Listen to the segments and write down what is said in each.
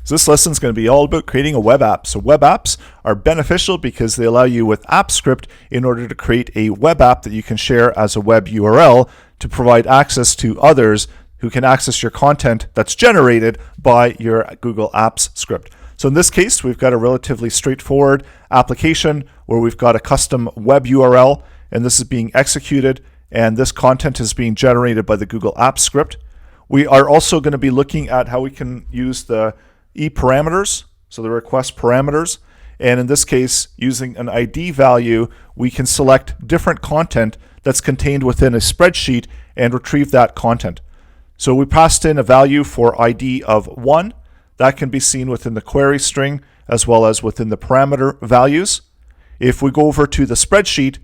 So this lesson is going to be all about creating a web app. So web apps are beneficial because they allow you with AppScript in order to create a web app that you can share as a web URL to provide access to others who can access your content that's generated by your Google Apps script. So in this case, we've got a relatively straightforward application where we've got a custom web URL, and this is being executed, and this content is being generated by the Google Apps script. We are also going to be looking at how we can use the parameters, so the request parameters, and in this case, using an ID value, we can select different content that's contained within a spreadsheet and retrieve that content. So we passed in a value for ID of 1. That can be seen within the query string as well as within the parameter values. If we go over to the spreadsheet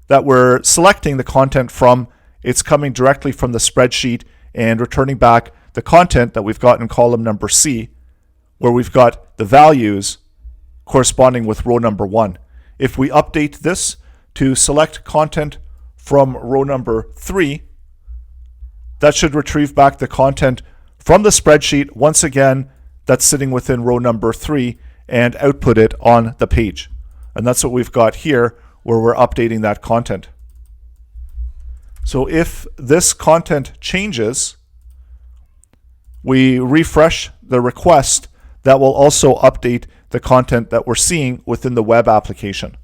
that we're selecting the content from, it's coming directly from the spreadsheet and returning back the content that we've got in column number C, where we've got the values corresponding with row number 1. If we update this to select content from row number 3, that should retrieve back the content from the spreadsheet, once again, that's sitting within row number 3, and output it on the page. And that's what we've got here, where we're updating that content. So if this content changes, we refresh the request, that will also update the content that we're seeing within the web application.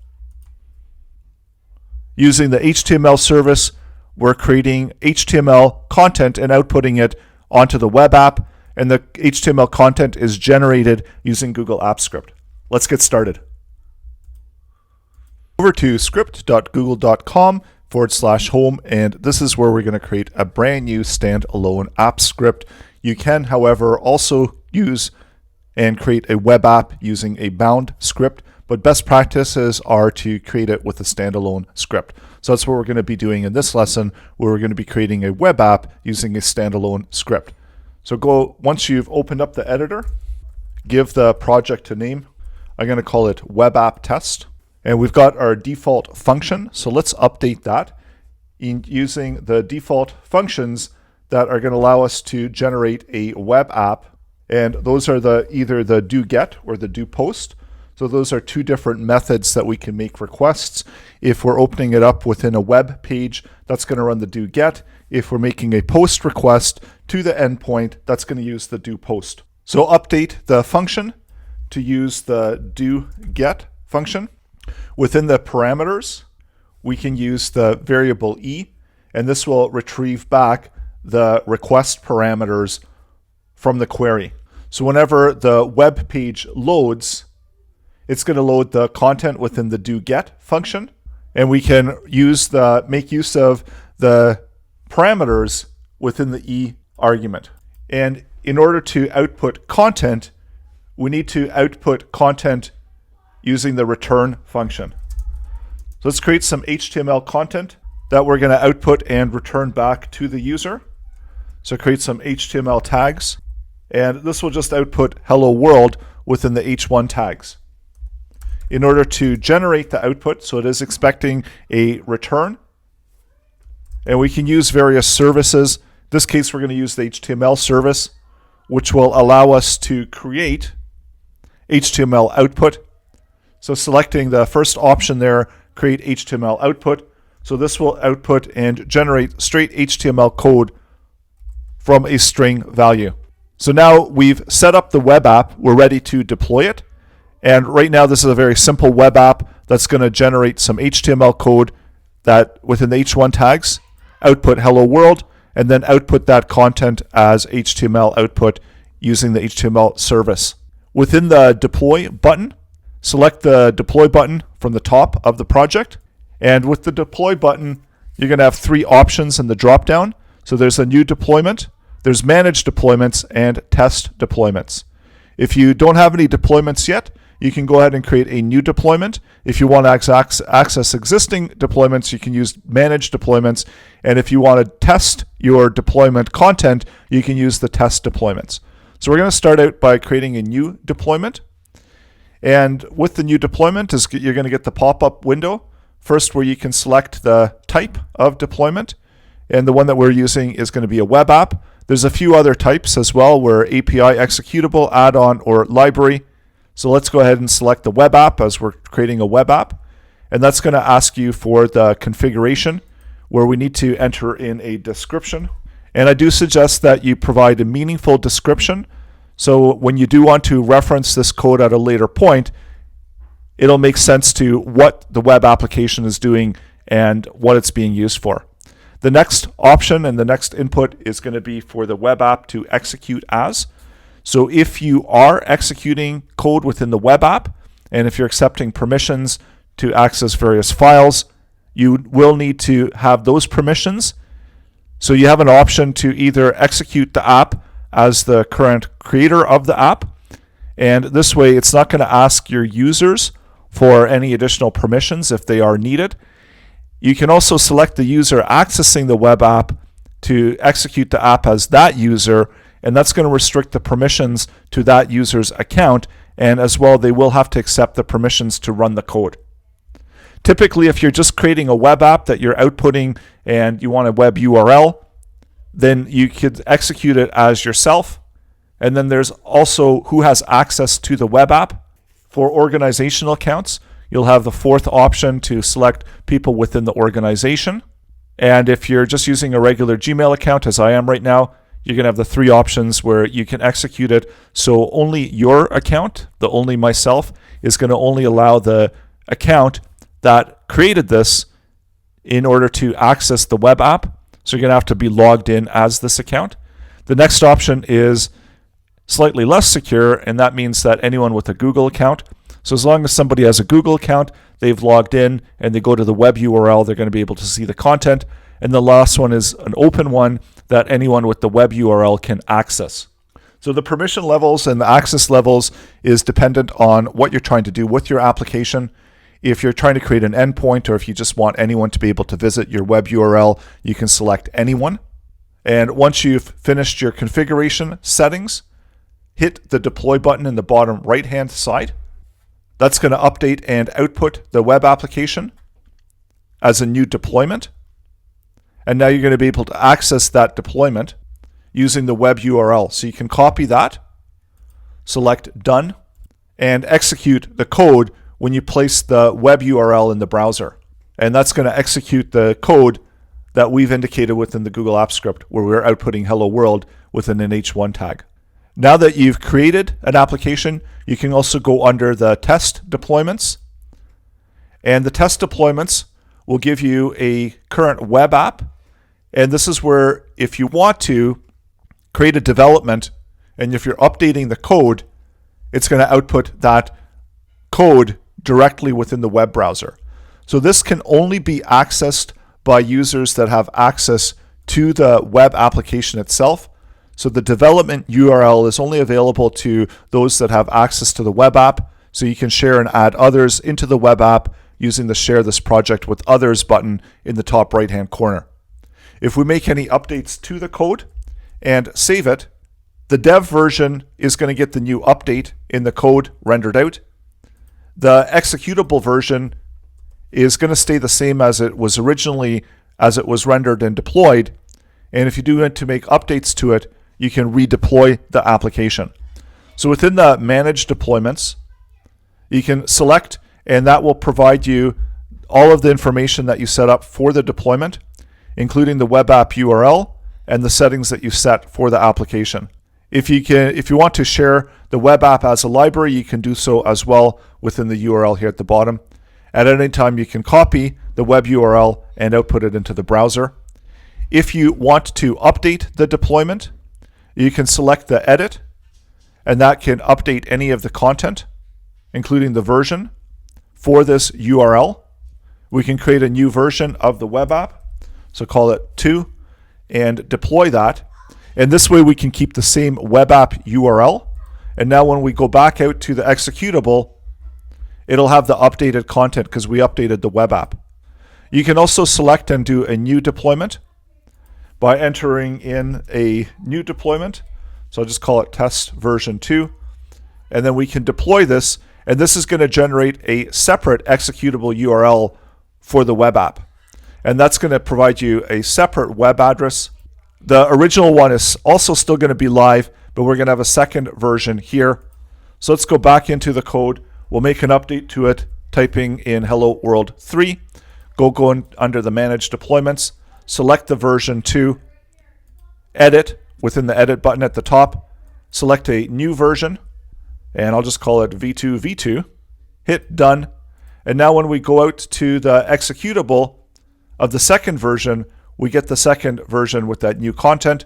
Using the HTML service, we're creating HTML content and outputting it onto the web app, and the HTML content is generated using Google Apps Script. Let's get started. Over to script.google.com/home, and this is where we're going to create a brand new standalone app script. You can, however, also use and create a web app using a bound script, but best practices are to create it with a standalone script. So that's what we're going to be doing in this lesson, where we're going to be creating a web app using a standalone script. So once you've opened up the editor, give the project a name. I'm going to call it web app test. And we've got our default function. So let's update that using the default functions that are going to allow us to generate a web app. And those are either the doGet or the doPost. So those are two different methods that we can make requests. If we're opening it up within a web page, that's going to run the doGet. If we're making a post request to the endpoint, that's going to use the doPost. So update the function to use the doGet function. Within the parameters, we can use the variable e, and this will retrieve back the request parameters from the query. So whenever the web page loads, it's going to load the content within the doGet function, and we can make use of the parameters within the e argument. And in order to output content, we need to output content using the return function. So let's create some HTML content that we're going to output and return back to the user. So create some HTML tags, and this will just output hello world within the h1 tags. In order to generate the output, so it is expecting a return, and we can use various services. In this case, we're going to use the HTML service, which will allow us to create HTML output. So selecting the first option there, create HTML output. So this will output and generate straight HTML code from a string value. So now we've set up the web app, we're ready to deploy it. And right now this is a very simple web app that's going to generate some HTML code that within the h1 tags, output hello world, and then output that content as HTML output using the HTML service. Within the deploy button, select the deploy button from the top of the project. And with the deploy button, you're going to have three options in the dropdown. So there's a new deployment, there's manage deployments, and test deployments. If you don't have any deployments yet, you can go ahead and create a new deployment. If you want to access existing deployments, you can use manage deployments. And if you want to test your deployment content, you can use the test deployments. So we're going to start out by creating a new deployment. And with the new deployment, you're going to get the pop-up window, first where you can select the type of deployment. and the one that we're using is going to be a web app. There's a few other types as well, where API, executable, add-on, or library. So let's go ahead and select the web app as we're creating a web app. And that's going to ask you for the configuration, where we need to enter in a description. And I do suggest that you provide a meaningful description. So when you do want to reference this code at a later point, it'll make sense to what the web application is doing and what it's being used for. The next option and the next input is going to be for the web app to execute as. So if you are executing code within the web app, and if you're accepting permissions to access various files, you will need to have those permissions. So you have an option to either execute the app as the current creator of the app, and this way it's not going to ask your users for any additional permissions if they are needed. You can also select the user accessing the web app to execute the app as that user, and that's going to restrict the permissions to that user's account, and as well they will have to accept the permissions to run the code. Typically, if you're just creating a web app that you're outputting and you want a web URL, then you could execute it as yourself. And then there's also who has access to the web app. For organizational accounts, you'll have the fourth option to select people within the organization. And if you're just using a regular Gmail account, as I am right now, you're going to have the three options where you can execute it. So only your account, the only myself, is going to only allow the account that created this in order to access the web app. So you're going to have to be logged in as this account. The next option is slightly less secure, and that means that anyone with a Google account. So as long as somebody has a Google account, they've logged in and they go to the web URL, they're going to be able to see the content. And the last one is an open one that anyone with the web URL can access. So the permission levels and the access levels is dependent on what you're trying to do with your application. If you're trying to create an endpoint, or if you just want anyone to be able to visit your web URL, you can select anyone. And once you've finished your configuration settings, hit the deploy button in the bottom right-hand side. That's going to update and output the web application as a new deployment. And now you're going to be able to access that deployment using the web URL. So you can copy that, select Done, and execute the code when you place the web URL in the browser. And that's going to execute the code that we've indicated within the Google Apps script, where we're outputting hello world within an h1 tag. Now that you've created an application, you can also go under the test deployments. And the test deployments will give you a current web app. And this is where, if you want to create a development, and if you're updating the code, it's going to output that code directly within the web browser. So this can only be accessed by users that have access to the web application itself. So the development URL is only available to those that have access to the web app. So you can share and add others into the web app using the Share This Project with Others button in the top right-hand corner. If we make any updates to the code and save it, the dev version is going to get the new update in the code rendered out. The executable version is going to stay the same as it was originally, as it was rendered and deployed. And if you do want to make updates to it, you can redeploy the application. So within the Manage Deployments, you can select, and that will provide you all of the information that you set up for the deployment, including the web app URL and the settings that you set for the application. If you want to share the web app as a library, you can do so as well within the URL here at the bottom. At any time, you can copy the web URL and output it into the browser. If you want to update the deployment, you can select the edit, and that can update any of the content, including the version for this URL. We can create a new version of the web app, so call it 2, and deploy that. And this way we can keep the same web app URL. And now when we go back out to the executable, it'll have the updated content because we updated the web app. You can also select and do a new deployment by entering in a new deployment. So I'll just call it test version 2. And then we can deploy this, and this is going to generate a separate executable URL for the web app. and that's going to provide you a separate web address. The original one is also still going to be live, but we're going to have a second version here. So let's go back into the code. We'll make an update to it, typing in Hello World 3. Go under the Manage Deployments, select the version 2, edit within the Edit button at the top, select a new version, and I'll just call it v2v2. Hit Done. And now when we go out to the executable of the second version, we get the second version with that new content.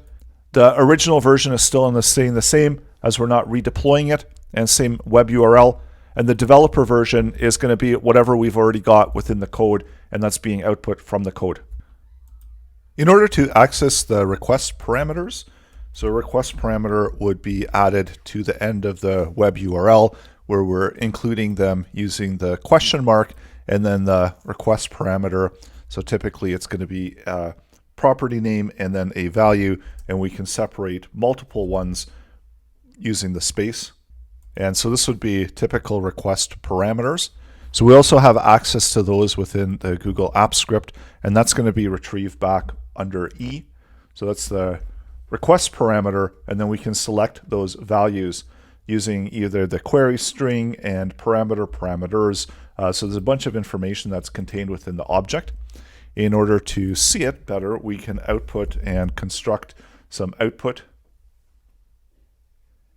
The original version is still staying the same, as we're not redeploying it, and same web URL. And the developer version is going to be whatever we've already got within the code, and that's being output from the code. In order to access the request parameters, so a request parameter would be added to the end of the web URL, where we're including them using the question mark and then the request parameter. So typically it's going to be a property name and then a value, and we can separate multiple ones using the space. And so this would be typical request parameters. So we also have access to those within the Google Apps script, and that's going to be retrieved back under E. So that's the request parameter, and then we can select those values using either the query string and parameters. So there's a bunch of information that's contained within the object. In order to see it better, we can output and construct some output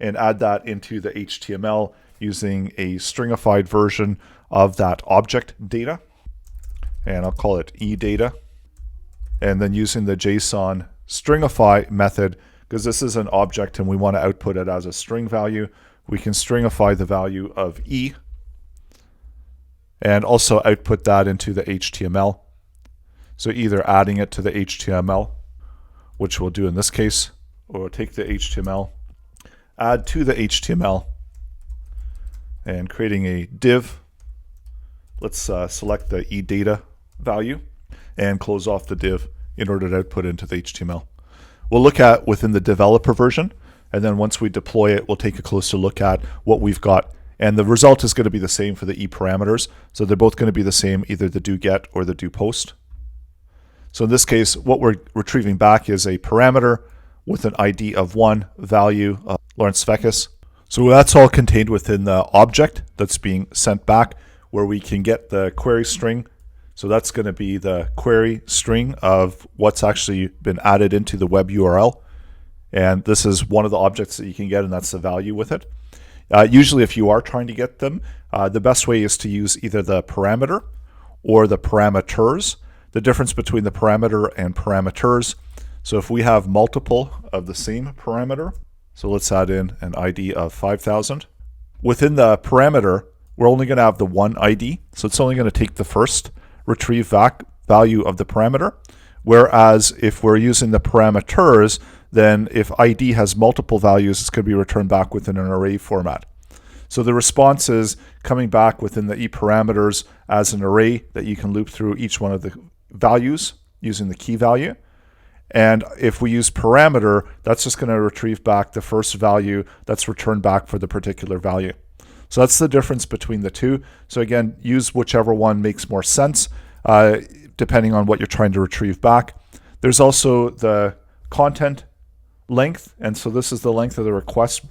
and add that into the HTML using a stringified version of that object data. And I'll call it eData. And then using the JSON stringify method, because this is an object and we want to output it as a string value, we can stringify the value of E and also output that into the HTML. So either adding it to the HTML, which we'll do in this case, or we'll take the HTML, add to the HTML, and creating a div. Let's select the eData value and close off the div in order to output into the HTML. We'll look at within the developer version, and then once we deploy it, we'll take a closer look at what we've got. And the result is going to be the same for the E parameters. So they're both going to be the same, either the doGet or the doPost. So in this case, what we're retrieving back is a parameter with an ID of 1, value of Laurence Svekis. So that's all contained within the object that's being sent back, where we can get the query string. So that's going to be the query string of what's actually been added into the web URL. And this is one of the objects that you can get, and that's the value with it. Usually if you are trying to get them, the best way is to use either the parameter or the parameters. The difference between the parameter and parameters. So if we have multiple of the same parameter, so let's add in an ID of 5,000. Within the parameter, we're only going to have the one ID, so it's only going to take the first retrieve value of the parameter. Whereas if we're using the parameters, then if ID has multiple values, it's going to be returned back within an array format. So the response is coming back within the E parameters as an array that you can loop through each one of the values using the key value. And if we use parameter, that's just going to retrieve back the first value that's returned back for the particular value. So that's the difference between the two. So again, use whichever one makes more sense, depending on what you're trying to retrieve back. There's also the content length. And so this is the length of the request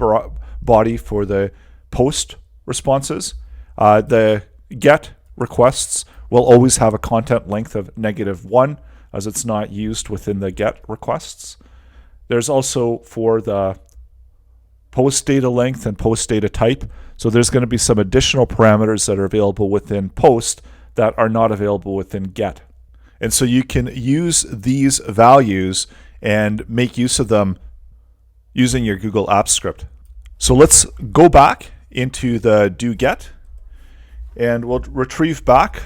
body for the post responses. The GET requests will always have a content length of -1, as it's not used within the GET requests. There's also for the post data length and post data type. So there's going to be some additional parameters that are available within post that are not available within GET. And so you can use these values and make use of them using your Google Apps script. So let's go back into the doGet, and we'll retrieve back,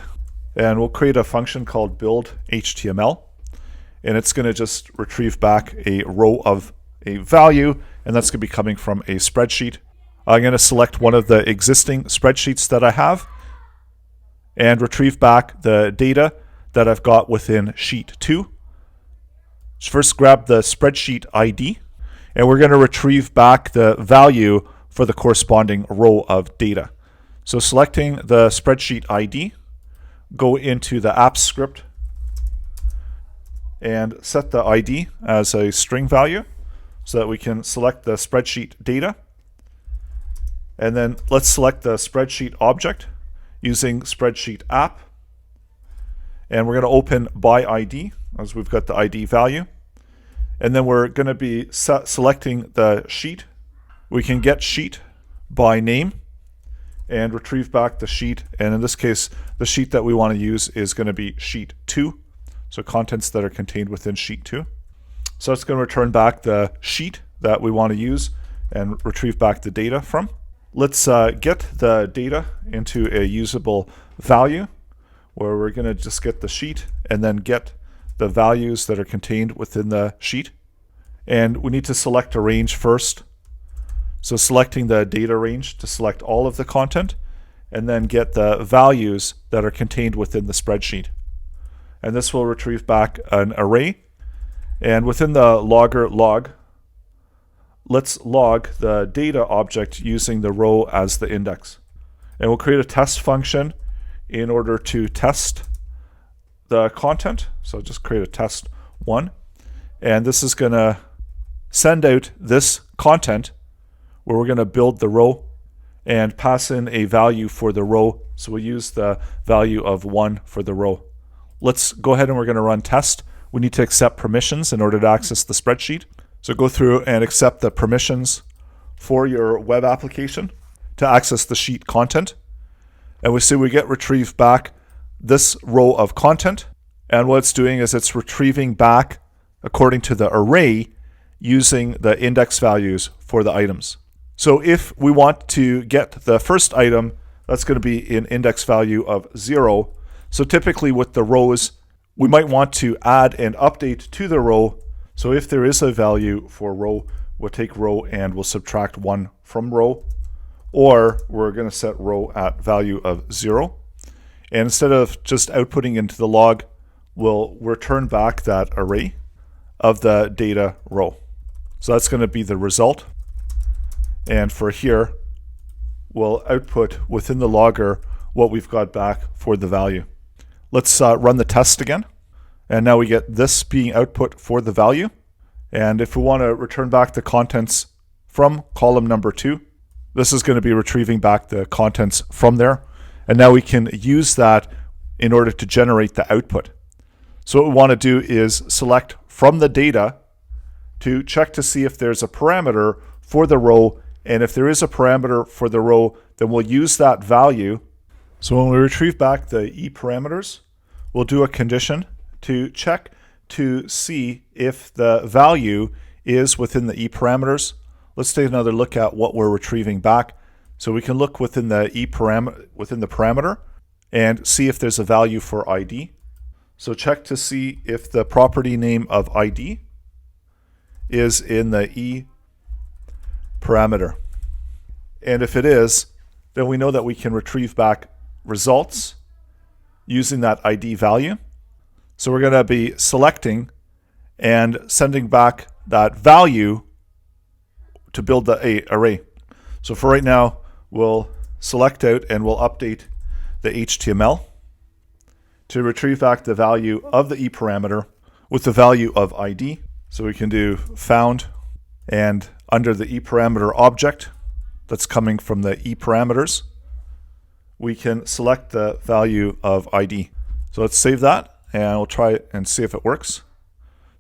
and we'll create a function called build HTML, and it's going to just retrieve back a row of a value, and that's going to be coming from a spreadsheet. I'm going to select one of the existing spreadsheets that I have and retrieve back the data that I've got within sheet 2. First grab the spreadsheet ID, and we're going to retrieve back the value for the corresponding row of data. So selecting the spreadsheet ID, go into the apps script and set the ID as a string value so that we can select the spreadsheet data. And then let's select the spreadsheet object using spreadsheet app. And we're going to open by ID as we've got the ID value. And then we're going to be selecting the sheet. We can get sheet by name and retrieve back the sheet. And in this case, the sheet that we want to use is going to be sheet 2. So contents that are contained within sheet 2. So it's going to return back the sheet that we want to use and retrieve back the data from. Let's get the data into a usable value where we're going to just get the sheet and then get the values that are contained within the sheet. And we need to select a range first. So selecting the data range to select all of the content, and then get the values that are contained within the spreadsheet. And this will retrieve back an array. And within the logger log, let's log the data object using the row as the index. And we'll create a test function in order to test the content. So just create a test 1. And this is going to send out this content where we're going to build the row and pass in a value for the row. So we'll use the value of 1 for the row. Let's go ahead and we're going to run test. We need to accept permissions in order to access the spreadsheet. So go through and accept the permissions for your web application to access the sheet content. And we see we get retrieved back this row of content. And what it's doing is it's retrieving back according to the array using the index values for the items. So if we want to get the first item, that's going to be an index value of 0. So typically with the rows, we might want to add an update to the row. So if there is a value for row, we'll take row and we'll subtract 1 from row. Or we're going to set row at value of 0. And instead of just outputting into the log, we'll return back that array of the data row. So that's going to be the result. And for here, we'll output within the logger what we've got back for the value. Let's run the test again. And now we get this being output for the value. And if we want to return back the contents from column number 2, this is going to be retrieving back the contents from there. And now we can use that in order to generate the output. So what we want to do is select from the data to check to see if there's a parameter for the row. And if there is a parameter for the row, then we'll use that value. So when we retrieve back the E parameters, we'll do a condition to check to see if the value is within the E parameters. Let's take another look at what we're retrieving back. So we can look within the parameter and see if there's a value for ID. So check to see if the property name of ID is in the E parameter. And if it is, then we know that we can retrieve back results using that ID value. So we're going to be selecting and sending back that value to build the array. So for right now, we'll select out and we'll update the HTML to retrieve back the value of the E parameter with the value of ID. So we can do found, and under the E parameter object that's coming from the E parameters, we can select the value of ID. So let's save that and we'll try and see if it works.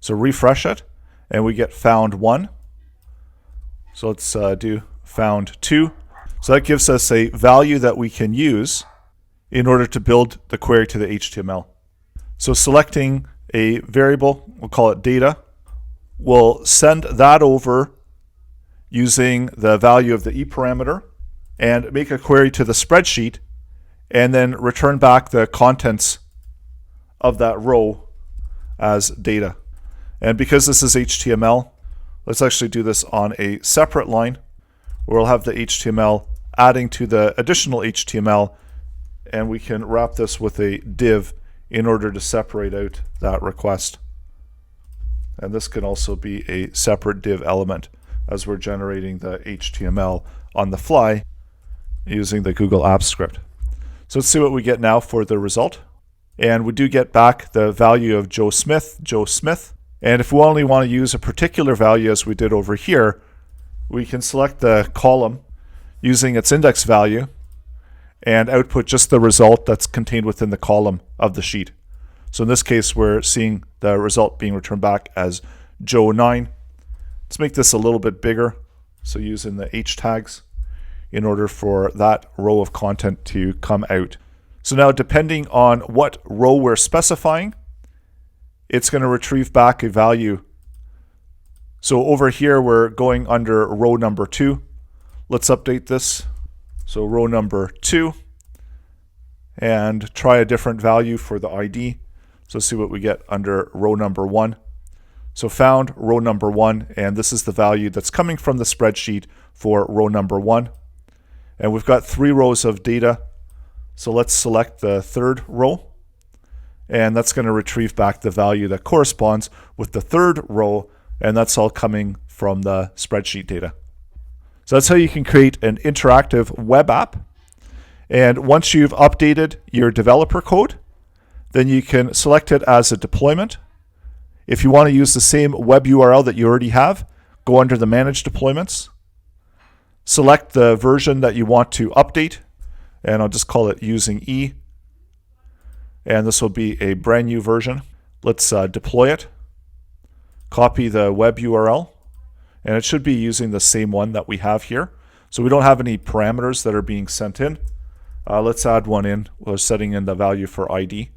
So refresh it and we get found 1. So let's do found 2. So that gives us a value that we can use in order to build the query to the HTML. So selecting a variable, we'll call it data, we'll send that over using the value of the E parameter and make a query to the spreadsheet and then return back the contents of that row as data. And because this is HTML, let's actually do this on a separate line where we'll have the HTML adding to the additional HTML, and we can wrap this with a div in order to separate out that request. And this can also be a separate div element as we're generating the HTML on the fly using the Google Apps script. So let's see what we get now for the result. And we do get back the value of Joe Smith. And if we only want to use a particular value as we did over here, we can select the column using its index value and output just the result that's contained within the column of the sheet. So in this case, we're seeing the result being returned back as Joe 9. Let's make this a little bit bigger. So using the H tags in order for that row of content to come out. So now depending on what row we're specifying, it's going to retrieve back a value. So over here, we're going under row number 2. Let's update this. So row number 2, and try a different value for the ID. So see what we get under row number 1. So found row number 1, and this is the value that's coming from the spreadsheet for row number 1. And we've got 3 rows of data. So let's select the 3rd row, and that's going to retrieve back the value that corresponds with the 3rd row, and that's all coming from the spreadsheet data. So that's how you can create an interactive web app. And once you've updated your developer code, then you can select it as a deployment. If you want to use the same web URL that you already have, go under the Manage Deployments, select the version that you want to update, and I'll just call it using E. And this will be a brand new version. Let's deploy it. Copy the web URL, and it should be using the same one that we have here. So we don't have any parameters that are being sent in. Let's add one in. We're setting in the value for ID.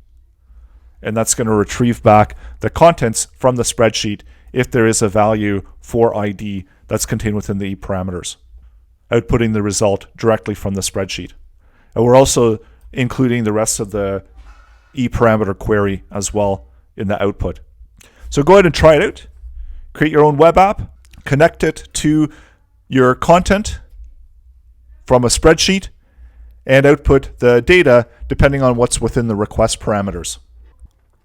And that's going to retrieve back the contents from the spreadsheet if there is a value for ID that's contained within the parameters, outputting the result directly from the spreadsheet. And we're also including the rest of the parameter query as well in the output. So go ahead and try it out. Create your own web app, connect it to your content from a spreadsheet, and output the data depending on what's within the request parameters.